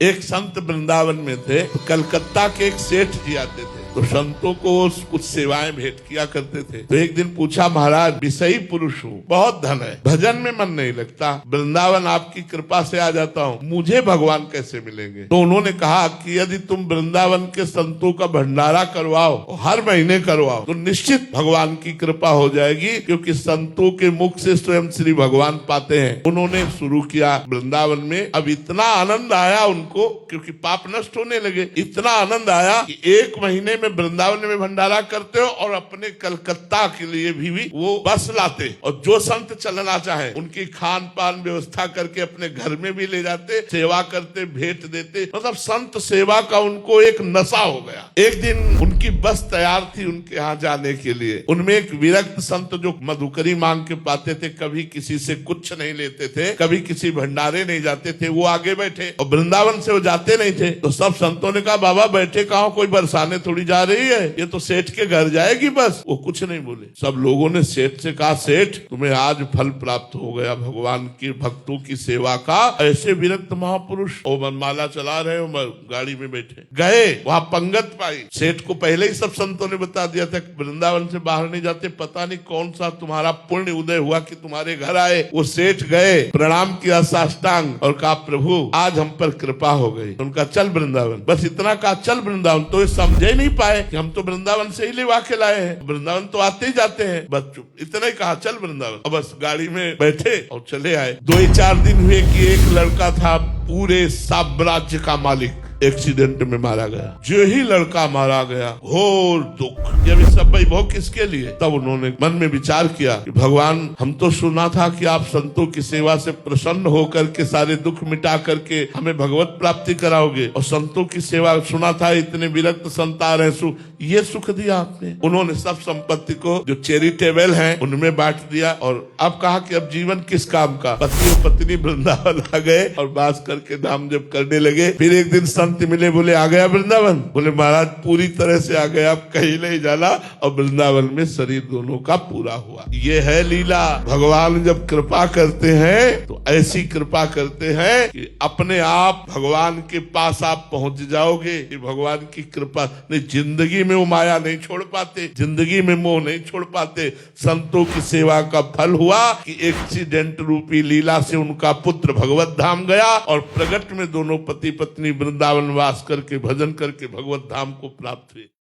एक संत वृंदावन में थे, तो कलकत्ता के एक सेठ जी आते थे, तो संतों को कुछ सेवाएं भेंट किया करते थे। तो एक दिन पूछा, महाराज विषयी पुरुष हूँ, बहुत धन है, भजन में मन नहीं लगता, वृंदावन आपकी कृपा से आ जाता हूँ, मुझे भगवान कैसे मिलेंगे? तो उन्होंने कहा कि यदि तुम वृंदावन के संतों का भंडारा करवाओ, हर महीने करवाओ, तो निश्चित भगवान की कृपा हो जाएगी, क्योंकि संतों के मुख से स्वयं श्री भगवान पाते हैं। उन्होंने शुरू किया वृंदावन में। अब इतना आनंद आया उनको, क्योंकि पाप नष्ट होने लगे, इतना आनंद आया कि एक महीने में वृंदावन में भंडारा करते हो और अपने कलकत्ता के लिए भी वो बस लाते, और जो संत चलना चाहे उनकी खान पान व्यवस्था करके अपने घर में भी ले जाते, सेवा करते, भेंट देते। मतलब संत सेवा का उनको एक नशा हो गया। एक दिन उनकी बस तैयार थी उनके यहाँ जाने के लिए। उनमें एक विरक्त संत जो मधुकरी मांग के पाते थे, कभी किसी से कुछ नहीं लेते थे, कभी किसी भंडारे नहीं जाते थे, वो आगे बैठे, और वृंदावन से वो जाते नहीं थे। तो सब संतों ने कहा, बाबा बैठे कहाँ, कोई बरसाने थोड़ी जा रही है, ये तो सेठ के घर जाएगी बस। वो कुछ नहीं बोले। सब लोगों ने सेठ से कहा, सेठ तुम्हें आज फल प्राप्त हो गया भगवान के भक्तों की सेवा का। ऐसे विरक्त महापुरुष ओ मनमाला चला रहे हो, गाड़ी में बैठे गए, वहां पंगत पाई। सेठ को पहले ही सब संतों ने बता दिया था, वृंदावन से बाहर नहीं जाते, पता नहीं कौन सा तुम्हारा पुण्य उदय हुआ कि तुम्हारे घर आए। वो सेठ गए, प्रणाम किया साष्टांग और कहा, प्रभु आज हम पर कृपा हो गई। उनका चल वृंदावन, बस इतना कहा, चल वृंदावन। तो ये समझे नहीं पाए कि हम तो वृंदावन से ही लेवा के लाए हैं, वृंदावन तो आते ही जाते हैं, बस चुप, इतना ही कहा, चल वृंदावन। अब बस गाड़ी में बैठे और चले आए। 2-4 दिन हुए कि एक लड़का था पूरे साम्राज्य का मालिक, एक्सीडेंट में मारा गया। जो ही लड़का मारा गया, घोर दुख। ये सब वैभव किसके लिए? तब उन्होंने मन में विचार किया कि भगवान, हम तो सुना था कि आप संतों की सेवा से प्रसन्न होकर के सारे दुख मिटा करके हमें भगवत प्राप्ति कराओगे, और संतों की सेवा सुना था, इतने विरक्त संत आ रहे, ये सुख दिया आपने। उन्होंने सब संपत्ति को जो चैरिटेबल है उनमें बांट दिया, और अब कहा कि अब जीवन किस काम का। पति और पत्नी वृंदावन आ गए और बास करके नाम जप करने लगे। फिर एक दिन संत मिले, बोले आ गया वृंदावन? बोले महाराज पूरी तरह से आ गया, आप कहीं नहीं जाना। और वृंदावन में शरीर दोनों का पूरा हुआ। ये है लीला। भगवान जब कृपा करते हैं तो ऐसी कृपा करते हैं कि अपने आप भगवान के पास आप पहुंच जाओगे। ये भगवान की कृपा नहीं, जिंदगी में वो माया नहीं छोड़ पाते, जिंदगी में मोह नहीं छोड़ पाते। संतों की सेवा का फल हुआ कि एक्सीडेंट रूपी लीला से उनका पुत्र भगवत धाम गया, और प्रगट में दोनों पति पत्नी वृंदावन वास करके भजन करके भगवत धाम को प्राप्त हुए।